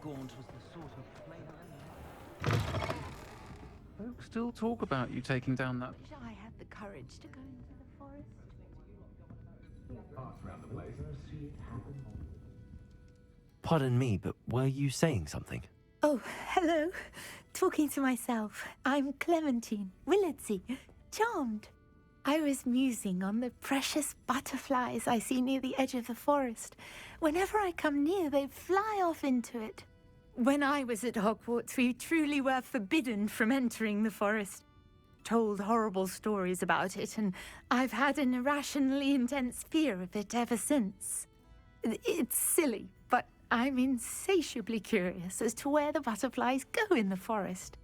Gaunt was the sort of player. Folks still talk about you taking down that. Wish I had the courage to go into the forest. Pardon me, but were you saying something? Oh, hello. Talking to myself. I'm Clementine Willardsey. Charmed. I was musing on the precious butterflies I see near the edge of the forest. Whenever I come near, they fly off into it. When I was at Hogwarts, we truly were forbidden from entering the forest. Told horrible stories about it, and I've had an irrationally intense fear of it ever since. It's silly, but I'm insatiably curious as to where the butterflies go in the forest.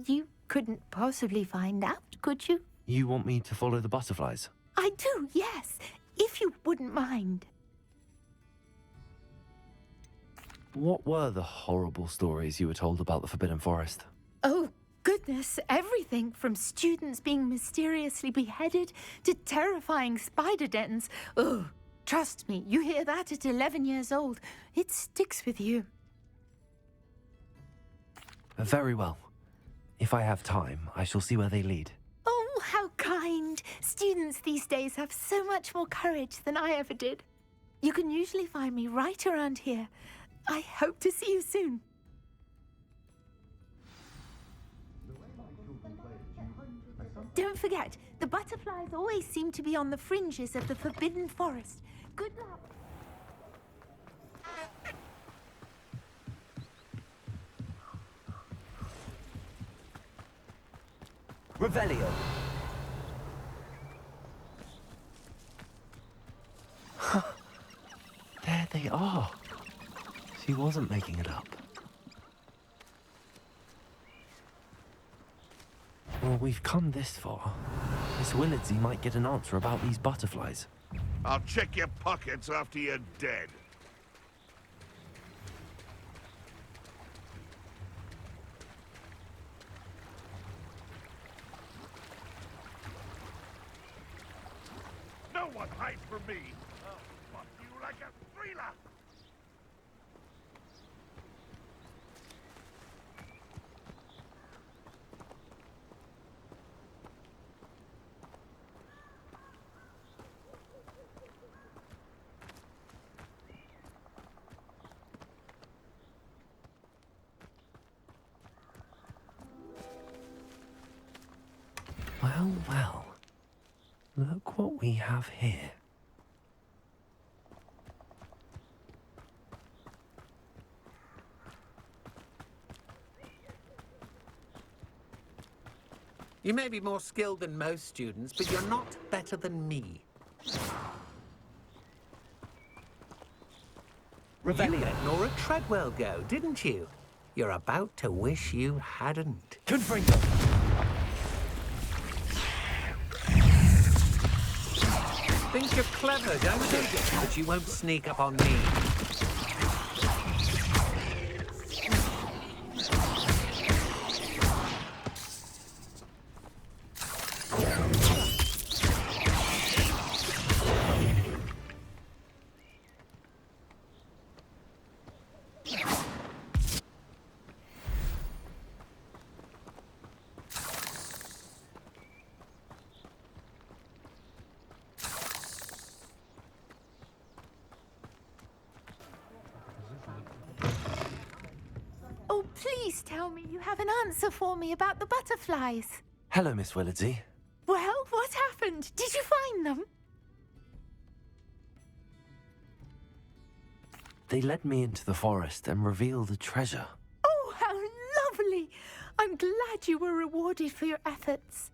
You couldn't possibly find out, could you? You want me to follow the butterflies? I do, yes, if you wouldn't mind. What were the horrible stories you were told about the Forbidden Forest? Oh, goodness, everything from students being mysteriously beheaded to terrifying spider dens. Oh, trust me, you hear that at 11 years old. It sticks with you. Very well. If I have time, I shall see where they lead. Oh, how kind. Students these days have so much more courage than I ever did. You can usually find me right around here. I hope to see you soon. Don't forget, the butterflies always seem to be on the fringes of the Forbidden Forest. Good luck. Revelio! There they are. She wasn't making it up. Well, we've come this far. Miss Willardsey might get an answer about these butterflies. I'll check your pockets after you're dead. No one hides from me. I'll fuck you like a thriller. Well, well. Look what we have here. You may be more skilled than most students, but you're not better than me. Revelio. You let Nora Treadwell go, didn't you? You're about to wish you hadn't. Confringo! Think you're clever, don't you? But you won't sneak up on me. Oh, please tell me you have an answer for me about the butterflies. Hello, Miss Willardsey. Well, what happened? Did you find them? They led me into the forest and revealed a treasure. Oh, how lovely! I'm glad you were rewarded for your efforts.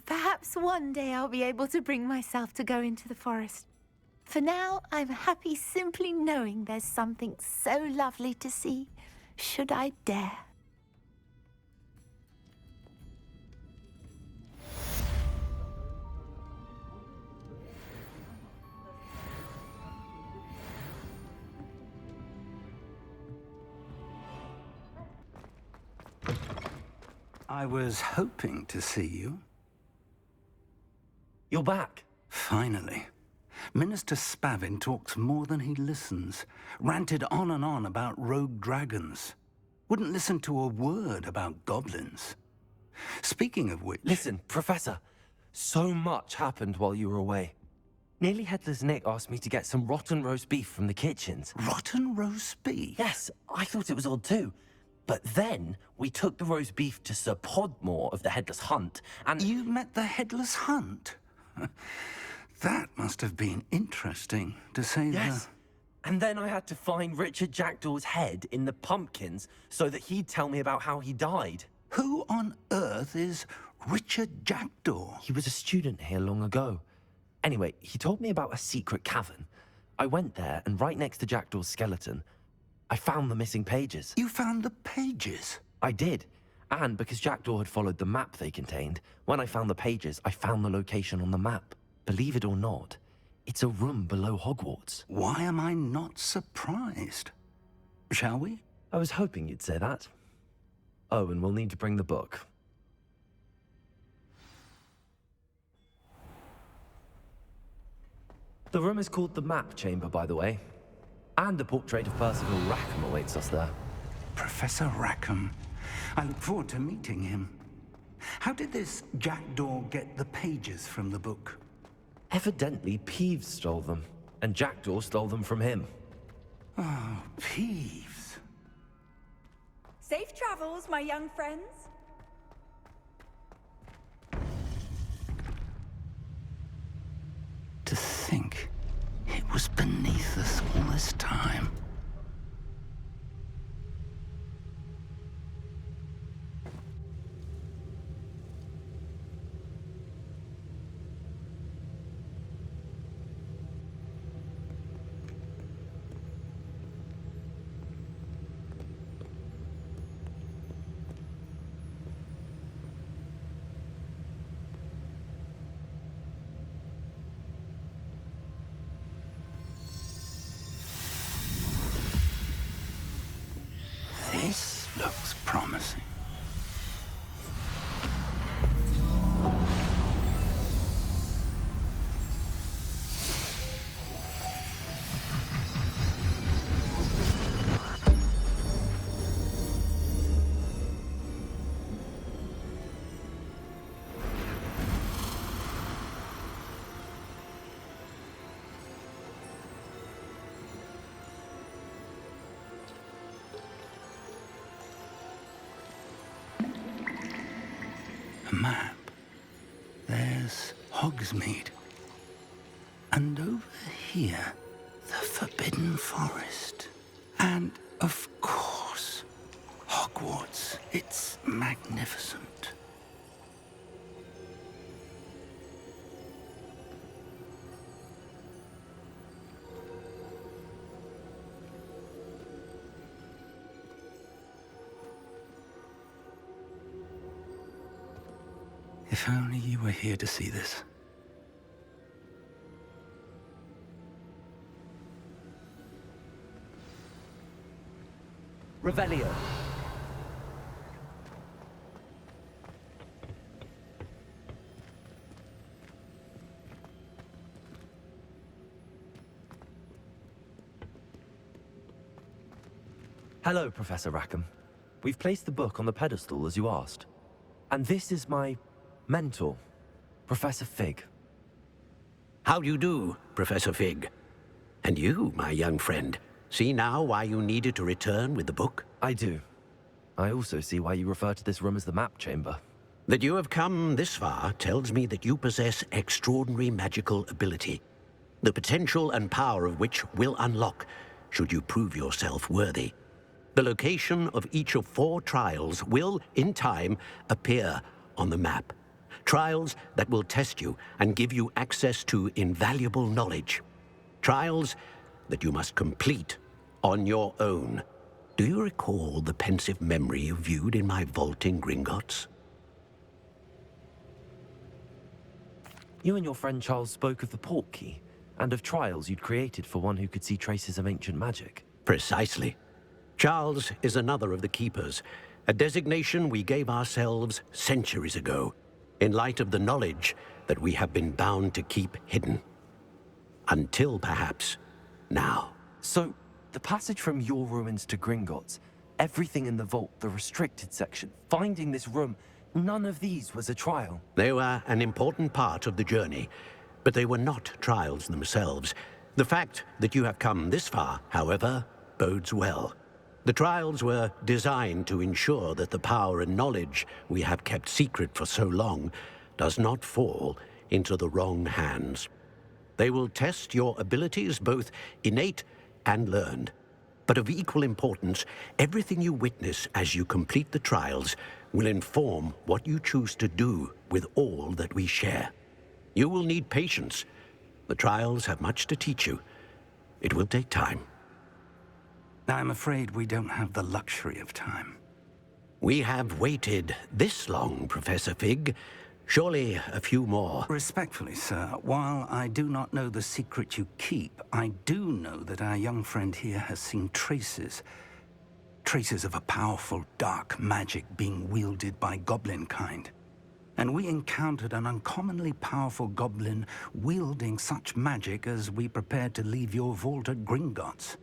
Perhaps one day I'll be able to bring myself to go into the forest. For now, I'm happy simply knowing there's something so lovely to see, should I dare. I was hoping to see you. You're back. Finally. Minister Spavin talks more than he listens. Ranted on and on about rogue dragons. Wouldn't listen to a word about goblins. Speaking of which... Listen, Professor. So much happened while you were away. Nearly Headless Nick asked me to get some rotten roast beef from the kitchens. Rotten roast beef? Yes, I thought it was odd too. But then, we took the roast beef to Sir Podmore of the Headless Hunt, and... You met the Headless Hunt? That must have been interesting, to say Yes. And then I had to find Richard Jackdaw's head in the pumpkins so that he'd tell me about how he died. Who on earth is Richard Jackdaw? He was a student here long ago. Anyway, he told me about a secret cavern. I went there, and right next to Jackdaw's skeleton, I found the missing pages. You found the pages? I did. And because Jackdaw had followed the map they contained, when I found the pages, I found the location on the map. Believe it or not, it's a room below Hogwarts. Why am I not surprised? Shall we? I was hoping you'd say that. Oh, and we'll need to bring the book. The room is called the Map Chamber, by the way. And a portrait of Percival Rackham awaits us there. Professor Rackham. I look forward to meeting him. How did this Jackdaw get the pages from the book? Evidently, Peeves stole them, and Jackdaw stole them from him. Oh, Peeves. Safe travels, my young friends. To think it was beneath us all this time. This looks promising. A map. There's Hogsmeade. And over here, the Forbidden Forest. And, of course, Hogwarts. It's magnificent. If only you were here to see this. Revelio. Hello, Professor Rackham. We've placed the book on the pedestal as you asked. And this is my mentor, Professor Fig. How do you do, Professor Fig? And you, my young friend, see now why you needed to return with the book? I do. I also see why you refer to this room as the Map Chamber. That you have come this far tells me that you possess extraordinary magical ability, the potential and power of which will unlock should you prove yourself worthy. The location of each of 4 trials will, in time, appear on the map. Trials that will test you and give you access to invaluable knowledge. Trials that you must complete on your own. Do you recall the pensive memory you viewed in my vault in Gringotts? You and your friend Charles spoke of the Portkey, and of trials you'd created for one who could see traces of ancient magic. Precisely. Charles is another of the Keepers, a designation we gave ourselves centuries ago, in light of the knowledge that we have been bound to keep hidden. Until perhaps now. So, the passage from your ruins to Gringotts, everything in the vault, the restricted section, finding this room, none of these was a trial. They were an important part of the journey, but they were not trials themselves. The fact that you have come this far, however, bodes well. The trials were designed to ensure that the power and knowledge we have kept secret for so long does not fall into the wrong hands. They will test your abilities, both innate and learned. But of equal importance, everything you witness as you complete the trials will inform what you choose to do with all that we share. You will need patience. The trials have much to teach you. It will take time. I'm afraid we don't have the luxury of time. We have waited this long, Professor Fig. Surely a few more. Respectfully, sir, while I do not know the secret you keep, I do know that our young friend here has seen traces of a powerful dark magic being wielded by goblin kind. And we encountered an uncommonly powerful goblin wielding such magic as we prepared to leave your vault at Gringotts.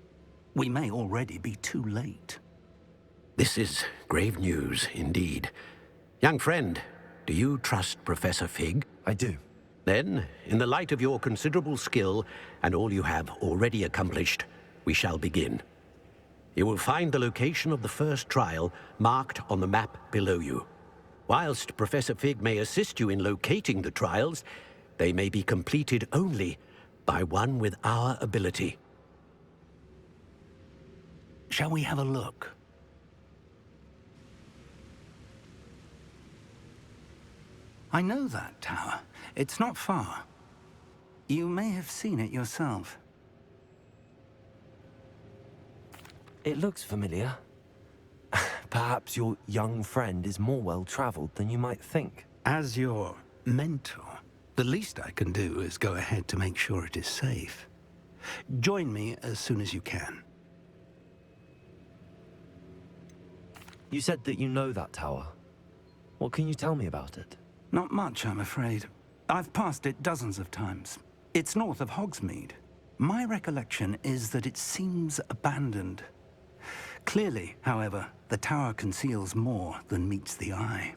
We may already be too late. This is grave news indeed. Young friend, do you trust Professor Fig? I do. Then, in the light of your considerable skill and all you have already accomplished, we shall begin. You will find the location of the first trial marked on the map below you. Whilst Professor Fig may assist you in locating the trials, they may be completed only by one with our ability. Shall we have a look? I know that tower. It's not far. You may have seen it yourself. It looks familiar. Perhaps your young friend is more well-traveled than you might think. As your mentor, the least I can do is go ahead to make sure it is safe. Join me as soon as you can. You said that you know that tower. What can you tell me about it? Not much, I'm afraid. I've passed it dozens of times. It's north of Hogsmeade. My recollection is that it seems abandoned. Clearly, however, the tower conceals more than meets the eye.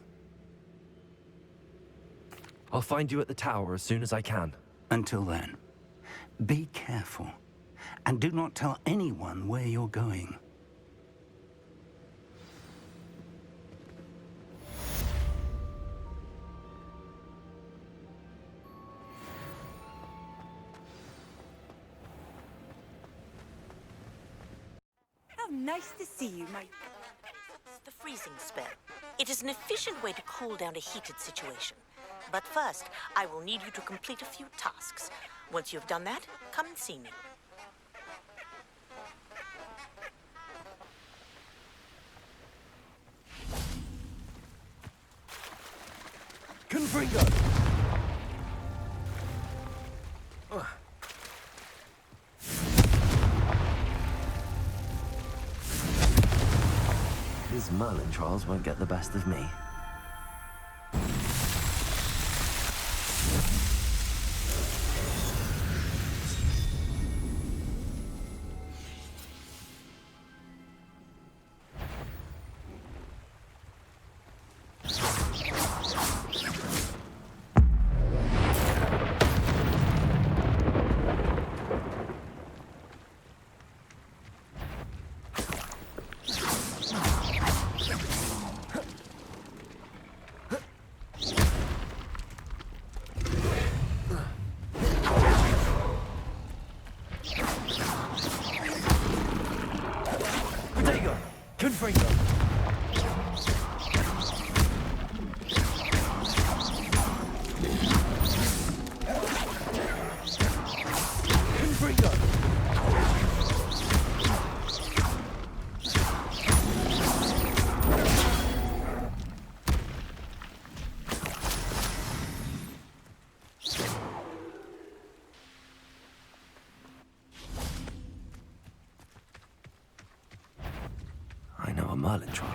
I'll find you at the tower as soon as I can. Until then, be careful, and do not tell anyone where you're going. How nice to see you, my... The freezing spell. It is an efficient way to cool down a heated situation. But first, I will need you to complete a few tasks. Once you've done that, come and see me. Confringo! These Merlin trials won't get the best of me. Confringo! I know a Merlin trial.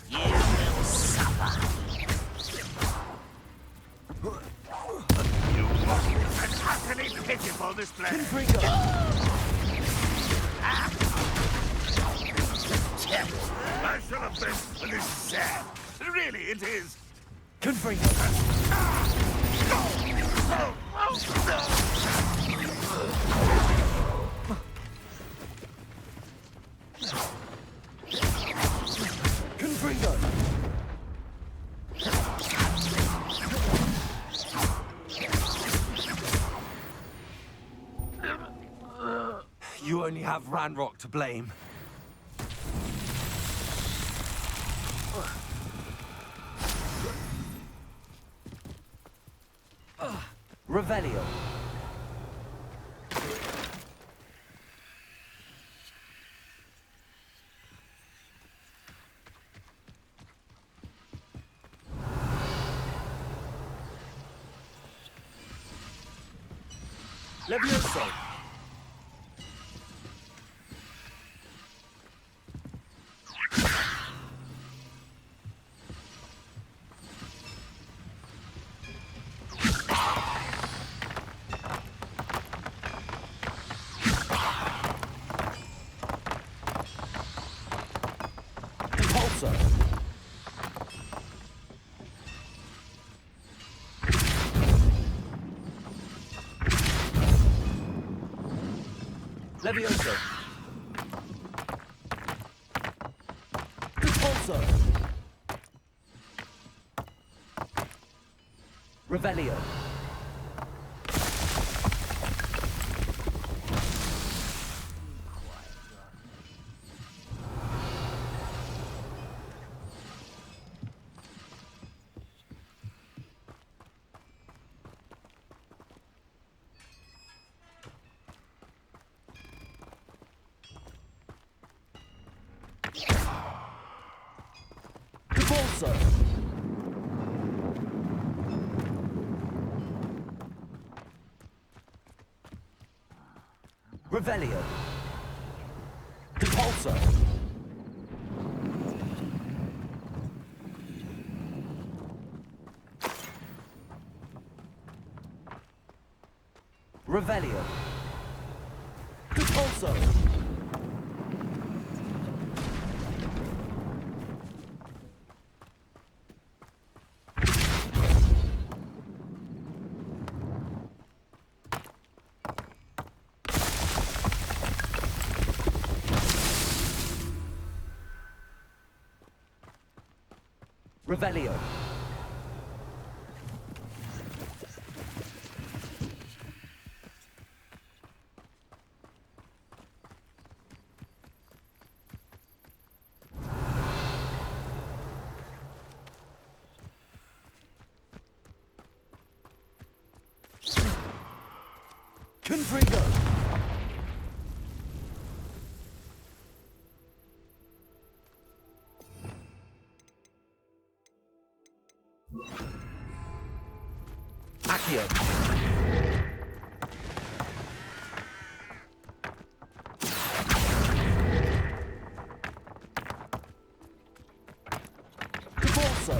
You will suffer. Pretty pitiful display. I should have been, but this is sad. Really, it is. You only have Ranrock to blame. Revelio. Levioso. Levioso. Repulso. Revelio. Repulso. Revelio. Repulso. Revelio. Repulso. Revelio. Confringo. Accio. Repulso.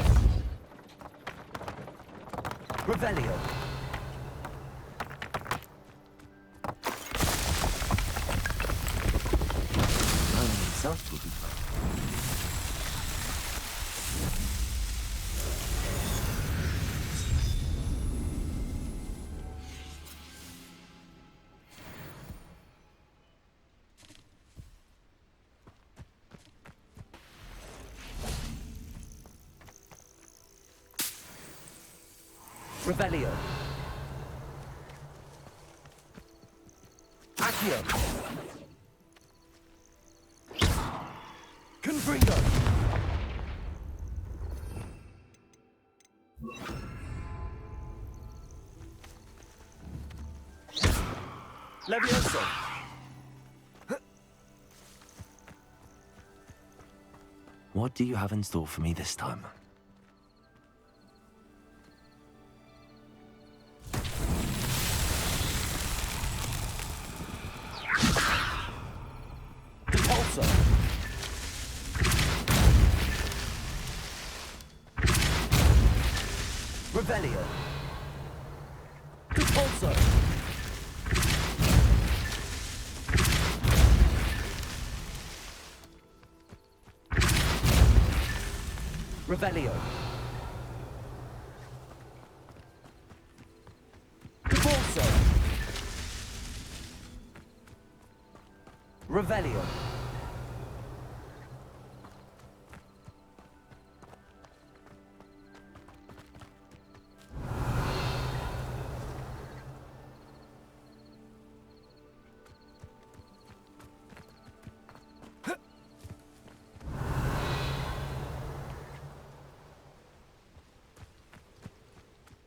Revelio. Revelio. Accio. Confringo. Levioso. What do you have in store for me this time? Repulso. Revelio. Repulso. Revelio. Convulso. Revelio.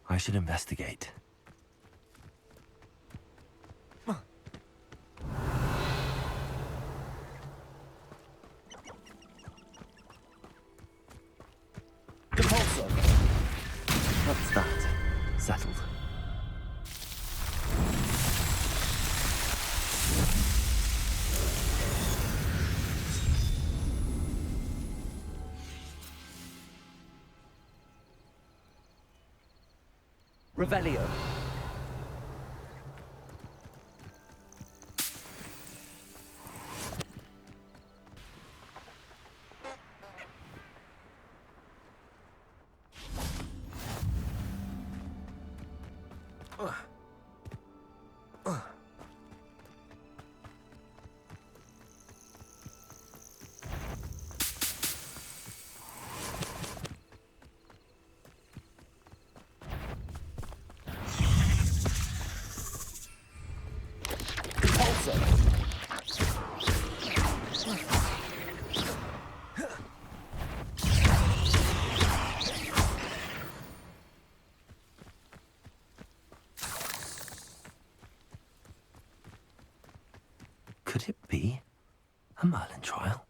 I should investigate. Compulso. What's that? Settled. Revelio. Could it be a Merlin trial?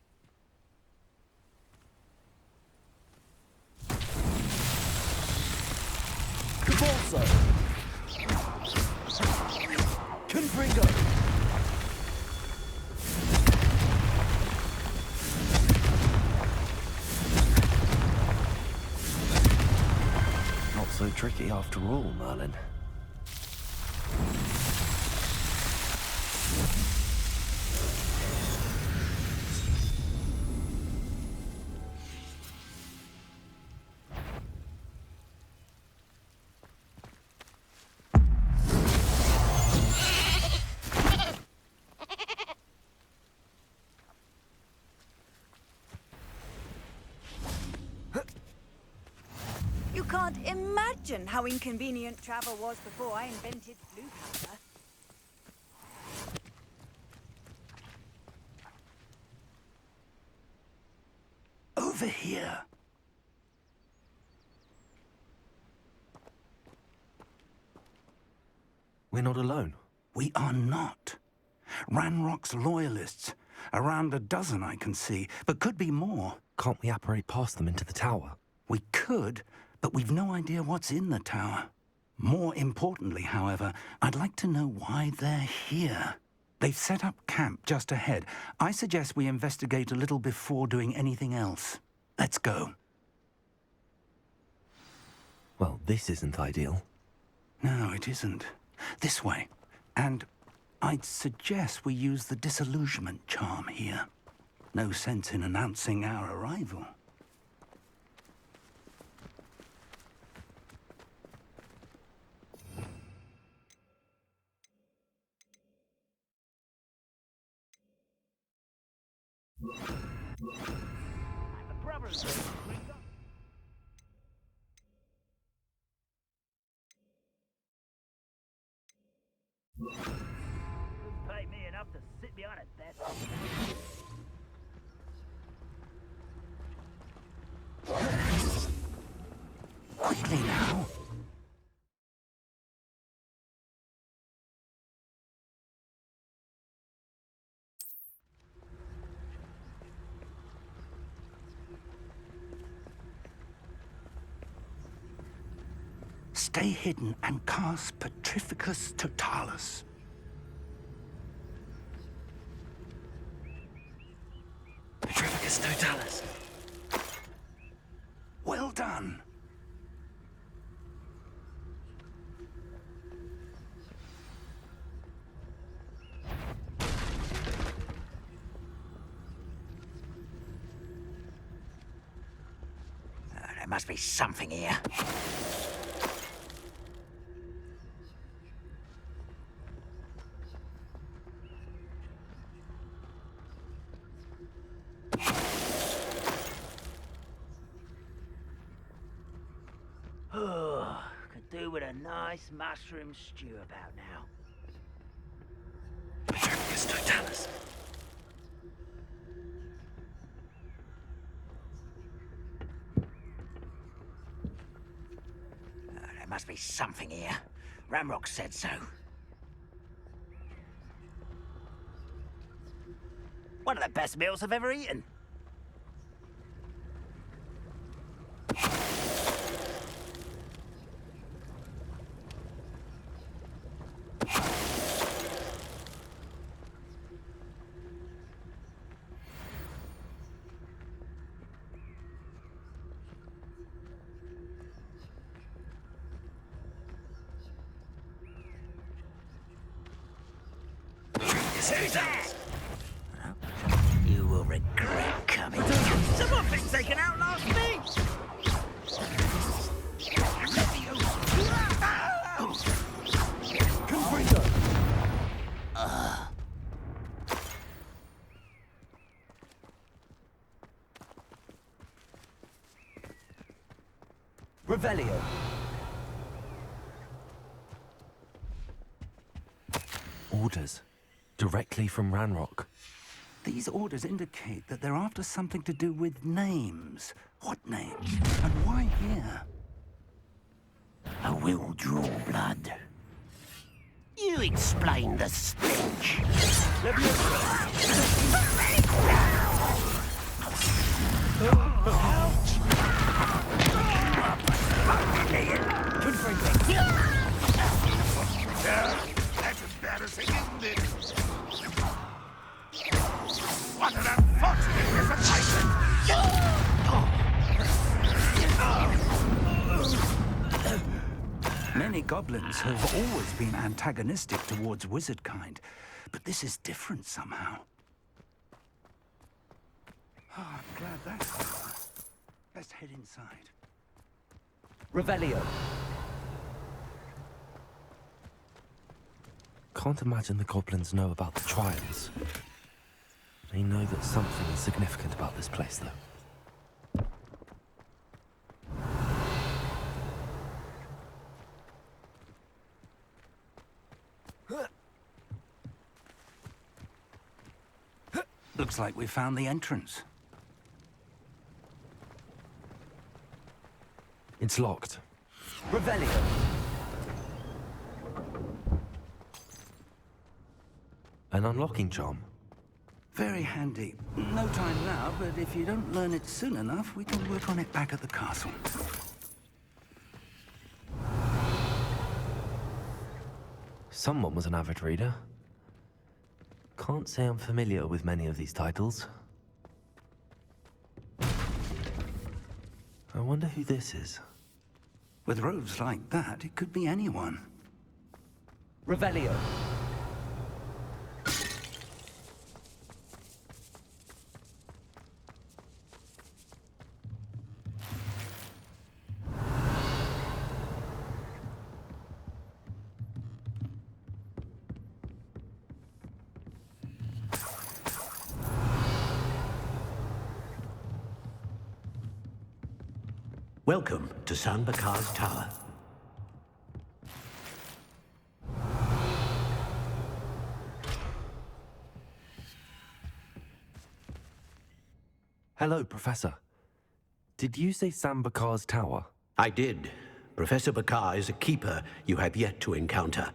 Convulso! Confringo! Not so tricky after all, Merlin. You can't imagine how inconvenient travel was before I invented blue powder. Over here. We're not alone. We are not. Ranrock's loyalists. Around a dozen I can see, but could be more. Can't we apparate past them into the tower? We could, but we've no idea what's in the tower. More importantly, however, I'd like to know why they're here. They've set up camp just ahead. I suggest we investigate a little before doing anything else. Let's go. Well, this isn't ideal. No, it isn't. This way. And I'd suggest we use the disillusionment charm here. No sense in announcing our arrival. Pay me enough to sit behind a desk. Quickly now. Stay hidden and cast Petrificus Totalis. Petrificus Totalis. Well done. There must be something here. Oh, could do with a nice mushroom stew about now. There must be something here. Ramrock said so. One of the best meals I've ever eaten. You will regret coming. Someone been taken out last week! Revelio. Orders. Directly from Ranrock. These orders indicate that they're after something to do with names. What names? And why here? I will draw blood. You explain the stench. That's embarrassing, isn't it? What an unfortunate disappointment! Many goblins have always been antagonistic towards wizard kind, but this is different somehow. Oh, I'm glad that's over. Let's head inside. Revelio. Can't imagine the goblins know about the trials. They know that something is significant about this place, though. Looks like we found the entrance. It's locked. Revelio. An unlocking charm. Very handy. No time now, but if you don't learn it soon enough, we can work on it back at the castle. Someone was an avid reader. Can't say I'm familiar with many of these titles. I wonder who this is. With robes like that, it could be anyone. Revelio. Welcome to Sanbakar's Tower. Hello, Professor. Did you say Sambakar's Tower? I did. Professor Bakar is a keeper you have yet to encounter.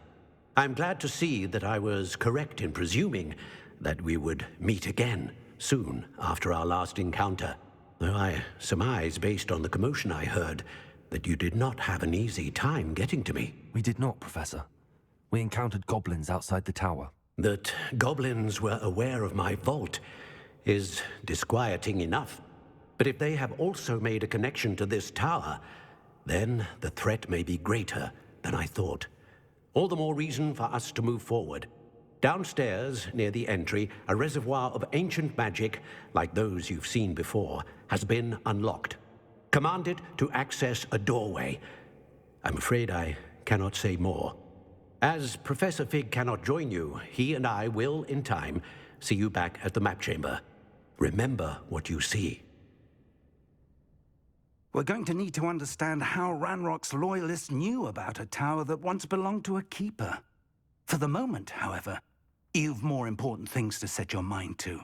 I'm glad to see that I was correct in presuming that we would meet again soon after our last encounter. Though I surmise, based on the commotion I heard, that you did not have an easy time getting to me. We did not, Professor. We encountered goblins outside the tower. That goblins were aware of my vault is disquieting enough. But if they have also made a connection to this tower, then the threat may be greater than I thought. All the more reason for us to move forward. Downstairs, near the entry, a reservoir of ancient magic, like those you've seen before, has been unlocked. Command it to access a doorway. I'm afraid I cannot say more. As Professor Fig cannot join you, he and I will, in time, see you back at the map chamber. Remember what you see. We're going to need to understand how Ranrock's loyalists knew about a tower that once belonged to a keeper. For the moment, however, you've more important things to set your mind to.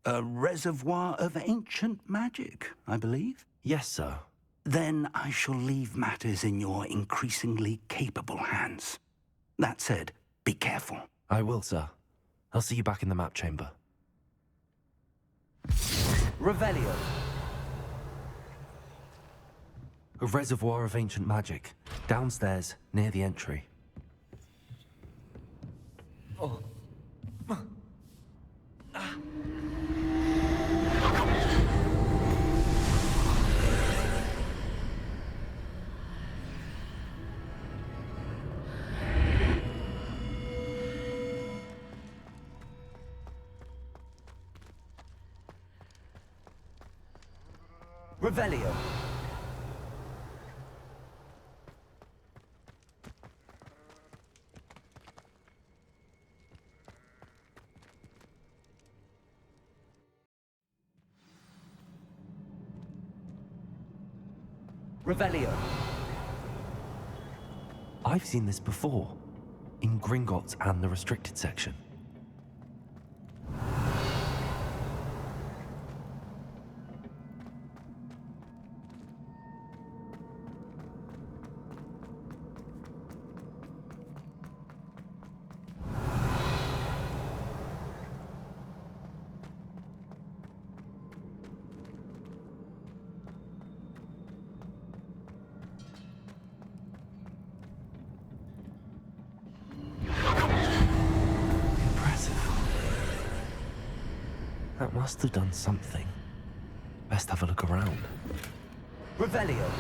A reservoir of ancient magic, I believe? Yes, sir. Then I shall leave matters in your increasingly capable hands. That said, be careful. I will, sir. I'll see you back in the map chamber. Revelio. A reservoir of ancient magic. Downstairs, near the entry. Oh. Revelio. Revelio. I've seen this before. In Gringotts and the restricted section. That must have done something. Best have a look around. Revelio.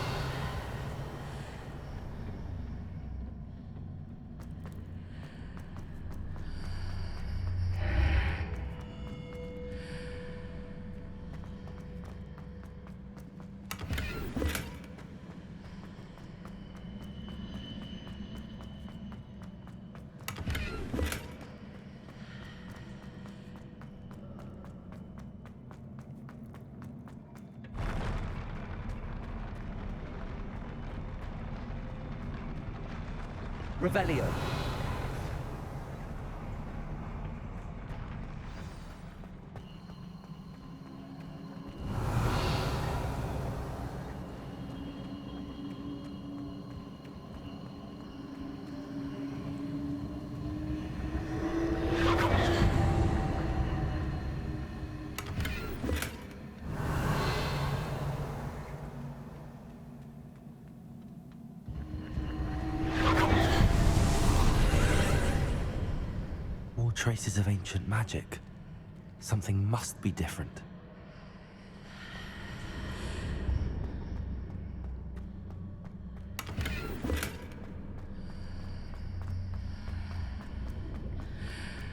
Revelio. Traces of ancient magic. Something must be different.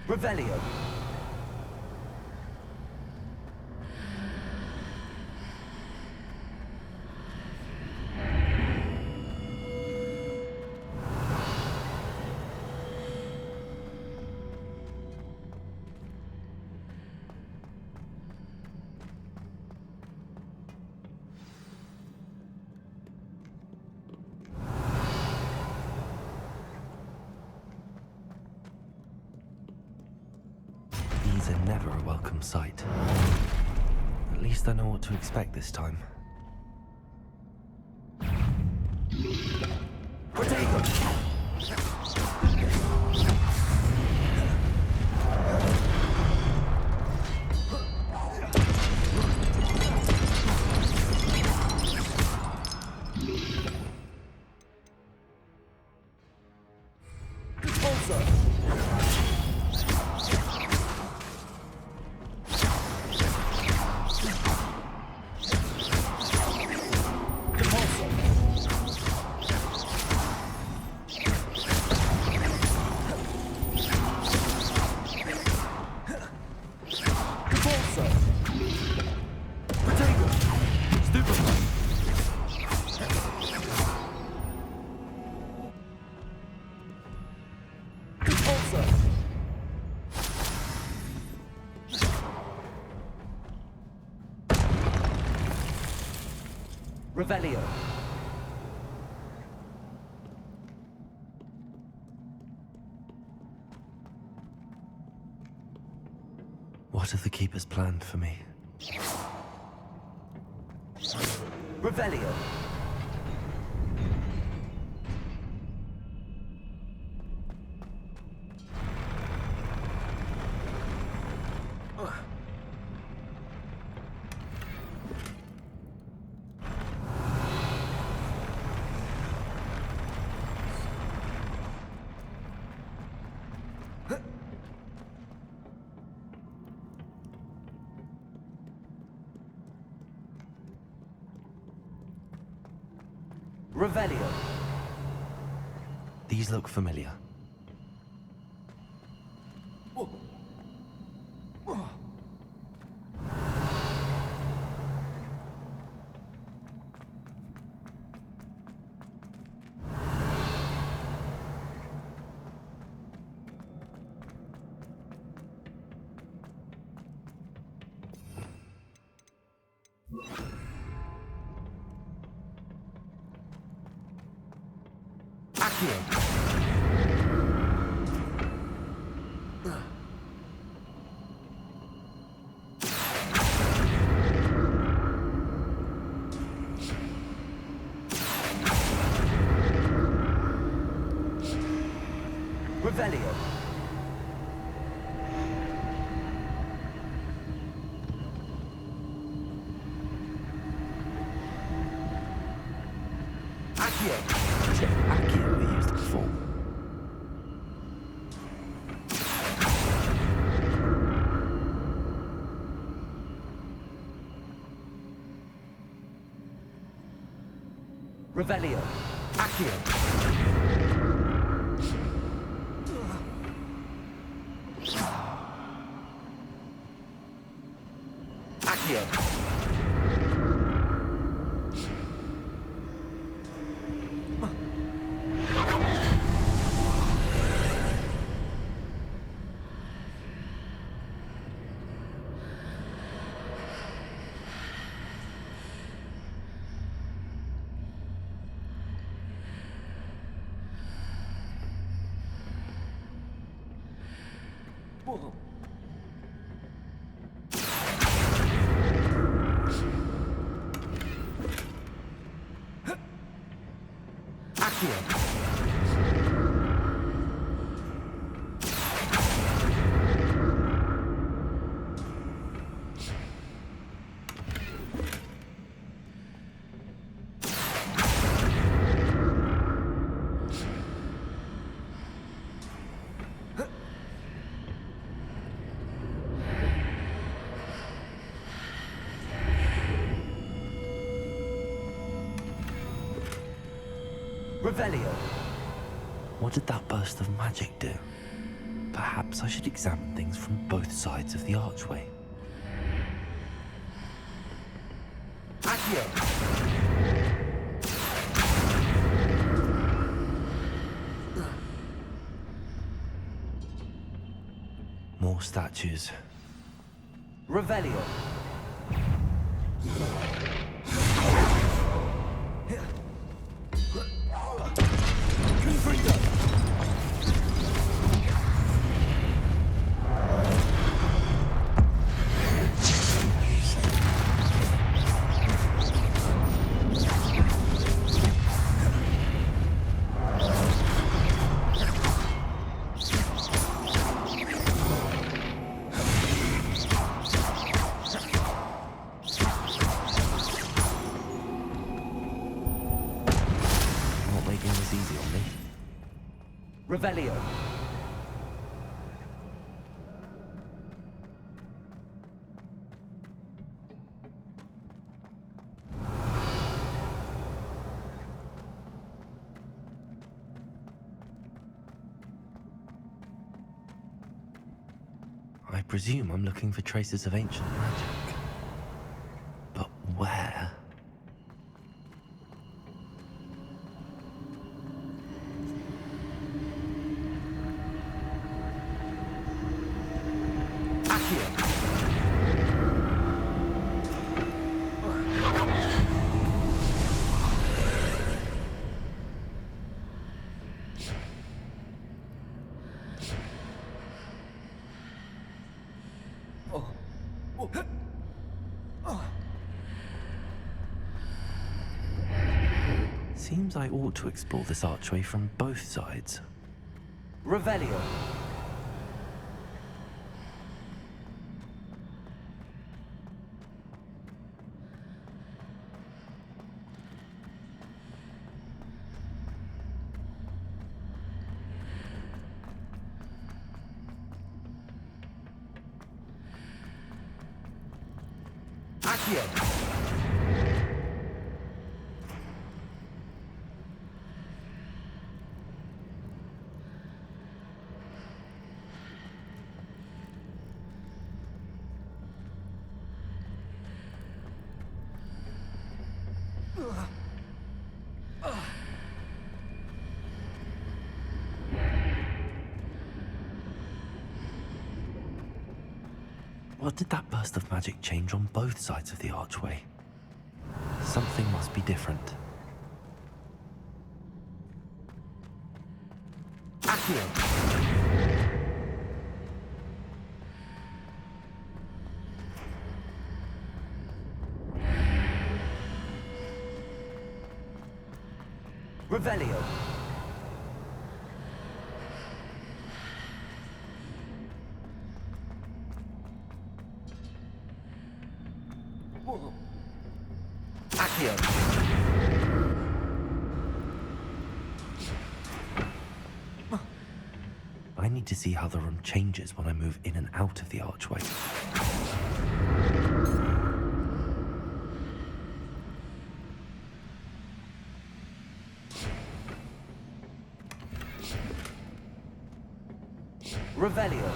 Revelio. These are never a welcome sight. At least I know what to expect this time. Revelio. What have the Keepers planned for me? Revelio. Revelio. These look familiar. Revelio. Accio. Is it Accio we used before? Revelio. Accio. Revelio. What did that burst of magic do? Perhaps I should examine things from both sides of the archway. Accio. More statues. Revelio. Revelio. I presume I'm looking for traces of ancient magic. But where? suppose I ought to explore this archway from both sides. Revelio. Accio. What did that burst of magic change on both sides of the archway? Something must be different. Accio. Revelio. Accio. I need to see how the room changes when I move in and out of the archway. Revelio.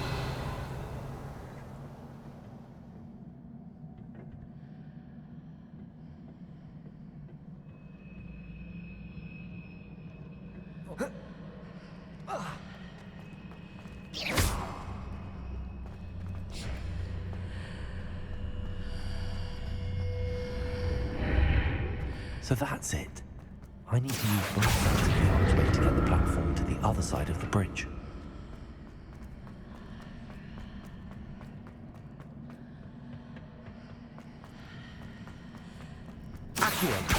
So that's it. I need to use both sides of the archway to get the platform to the other side of the bridge. Accio.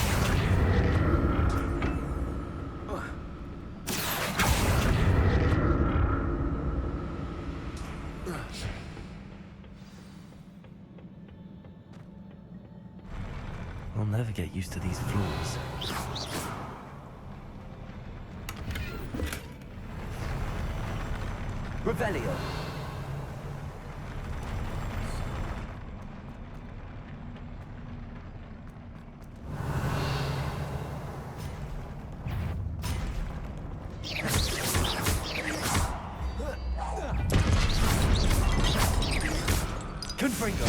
I'll never get used to these floors. Revelio. Confringo.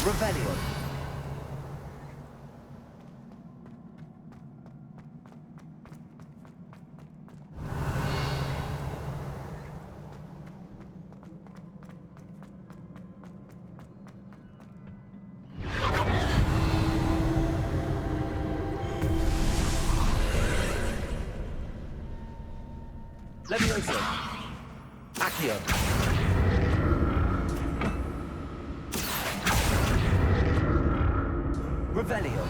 Revelio. Levioso. Accio. Revelio.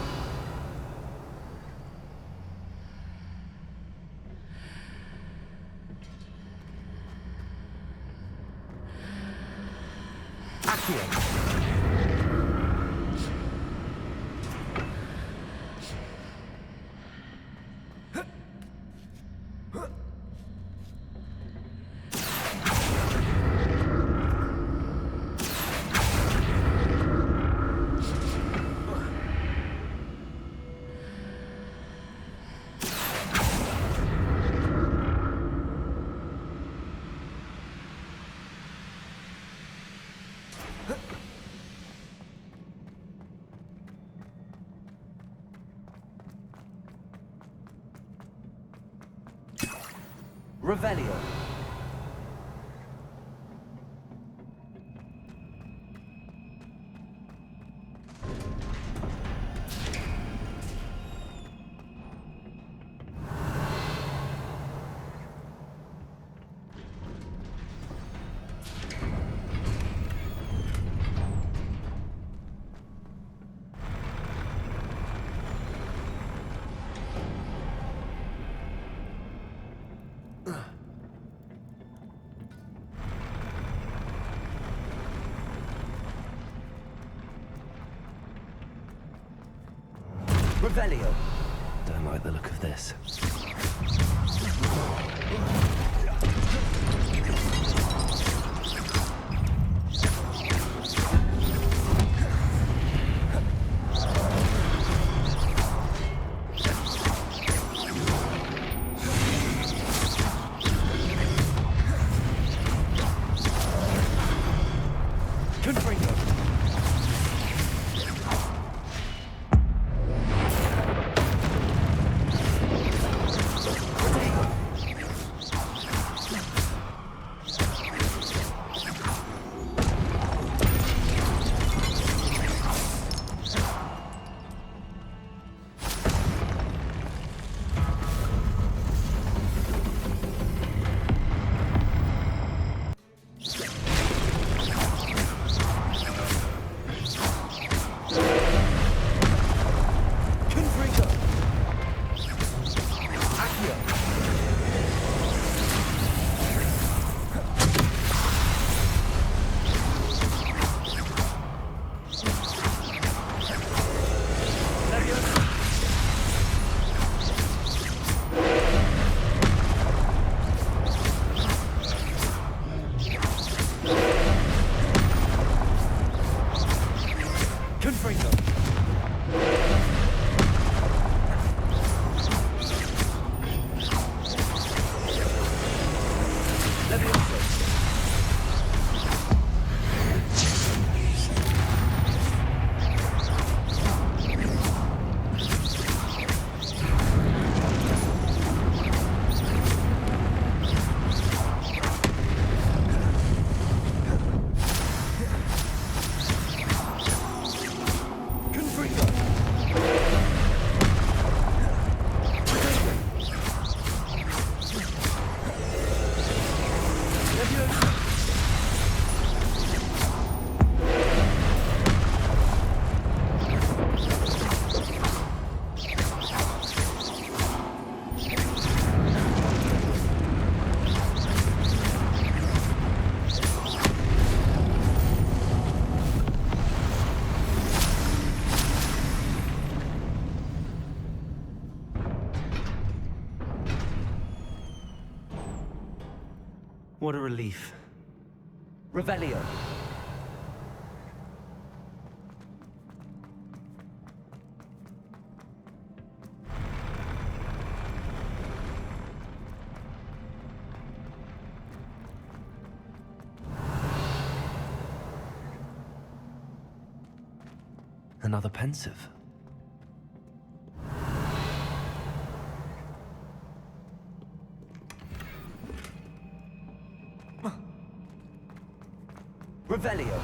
Accio. Revelio. Revelio. Don't like the look of this. What a relief. Revelio. Another pensive. Revelio.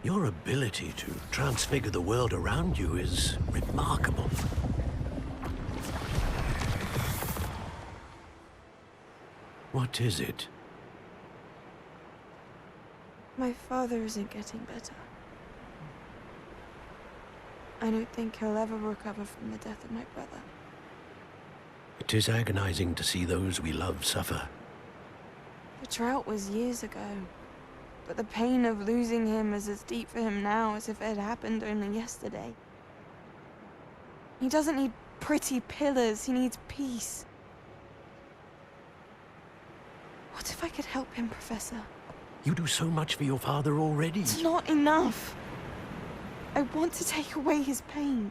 Your ability to transfigure the world around you is remarkable. What is it? My father isn't getting better. I don't think he'll ever recover from the death of my brother. It is agonizing to see those we love suffer. The drought was years ago, but the pain of losing him is as deep for him now as if it had happened only yesterday. He doesn't need pretty pillars, he needs peace. What if I could help him, Professor? You do so much for your father already. It's not enough. I want to take away his pain.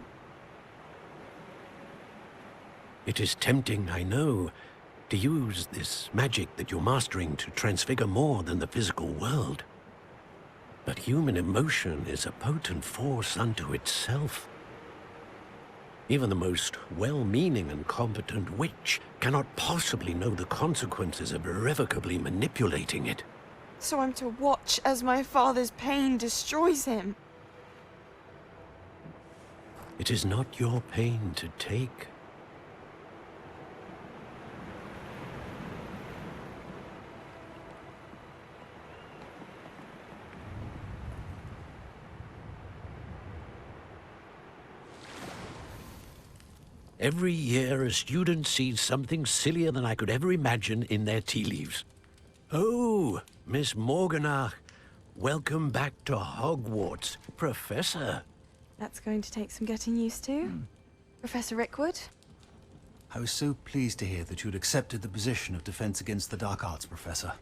It is tempting, I know, to use this magic that you're mastering to transfigure more than the physical world. But human emotion is a potent force unto itself. Even the most well-meaning and competent witch cannot possibly know the consequences of irrevocably manipulating it. So I'm to watch as my father's pain destroys him. It is not your pain to take. Every year, a student sees something sillier than I could ever imagine in their tea leaves. Oh, Miss Morganach, welcome back to Hogwarts, Professor. That's going to take some getting used to. Professor Rickwood? I was so pleased to hear that you'd accepted the position of Defense Against the Dark Arts, Professor.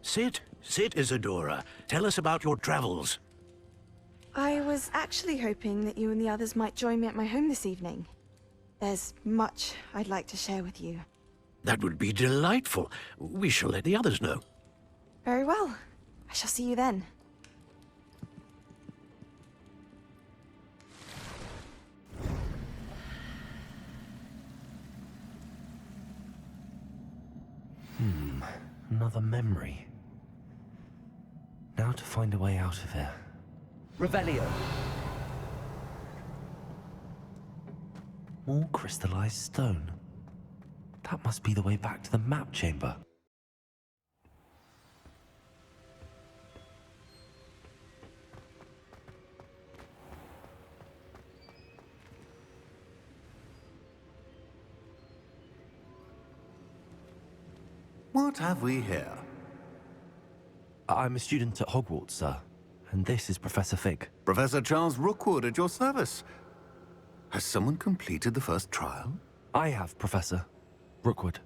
Sit, Isadora. Tell us about your travels. I was actually hoping that you and the others might join me at my home this evening. There's much I'd like to share with you. That would be delightful. We shall let the others know. Very well. I shall see you then. Another memory. Now to find a way out of here. Revelio. More crystallized stone. That must be the way back to the map chamber. What have we here? I'm a student at Hogwarts, sir. And this is Professor Fig. Professor Charles Rookwood at your service. Has someone completed the first trial? I have, Professor Rookwood.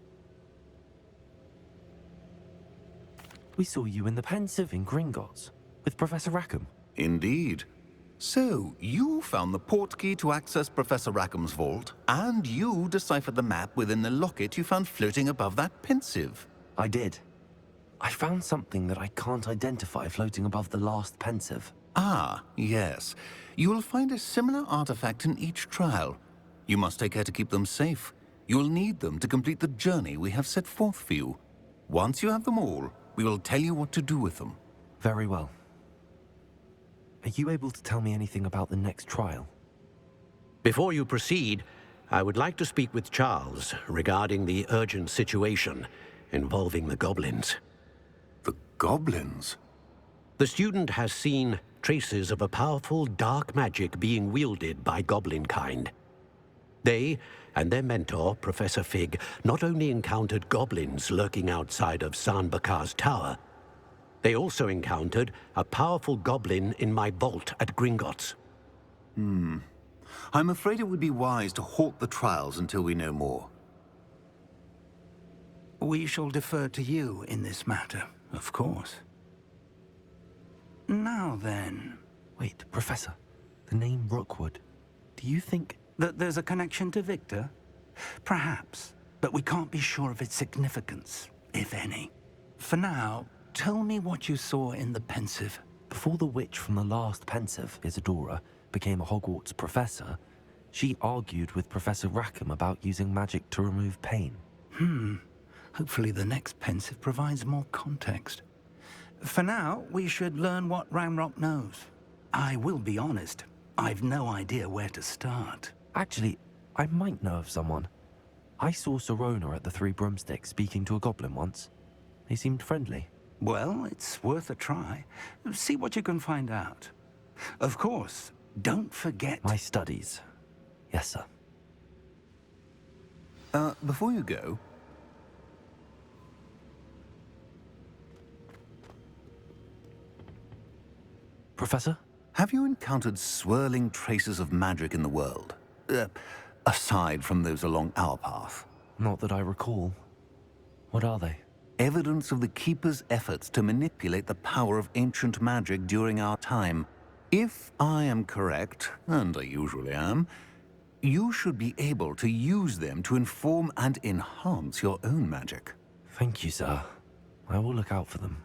We saw you in the Pensive in Gringotts with Professor Rackham. Indeed. So, you found the portkey to access Professor Rackham's vault, and you deciphered the map within the locket you found floating above that Pensive. I did. I found something that I can't identify floating above the last Pensive. Ah, yes. You will find a similar artifact in each trial. You must take care to keep them safe. You will need them to complete the journey we have set forth for you. Once you have them all, we will tell you what to do with them. Very well. Are you able to tell me anything about the next trial? Before you proceed, I would like to speak with Charles regarding the urgent situation involving the goblins. The goblins? The student has seen traces of a powerful dark magic being wielded by goblin kind. They and their mentor, Professor Fig, not only encountered goblins lurking outside of Sanbakar's tower, they also encountered a powerful goblin in my vault at Gringotts. I'm afraid it would be wise to halt the trials until we know more. We shall defer to you in this matter, of course. Now then... Wait, Professor. The name Rookwood. Do you think... that there's a connection to Victor? Perhaps, but we can't be sure of its significance, if any. For now, tell me what you saw in the Pensive. Before the witch from the last Pensive, Isadora, became a Hogwarts professor, she argued with Professor Rackham about using magic to remove pain. Hopefully the next Pensive provides more context. For now, we should learn what Ramrock knows. I will be honest. I've no idea where to start. Actually, I might know of someone. I saw Sirona at the Three Broomsticks speaking to a goblin once. They seemed friendly. Well, it's worth a try. See what you can find out. Of course, don't forget... My studies. Yes, sir. Before you go... Professor? Have you encountered swirling traces of magic in the world? Aside from those along our path? Not that I recall. What are they? Evidence of the Keeper's efforts to manipulate the power of ancient magic during our time. If I am correct, and I usually am, you should be able to use them to inform and enhance your own magic. Thank you, sir. I will look out for them.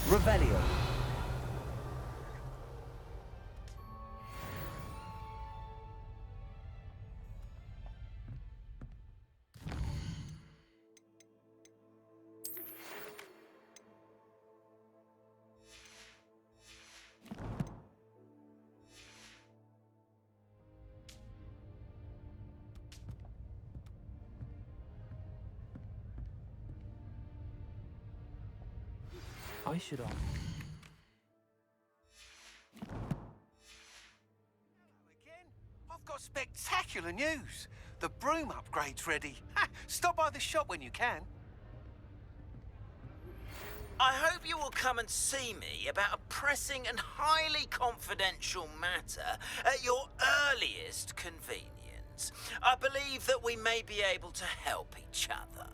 Revelio. I should ask. I've got spectacular news. The broom upgrade's ready. Ha! Stop by the shop when you can. I hope you will come and see me about a pressing and highly confidential matter at your earliest convenience. I believe that we may be able to help each other.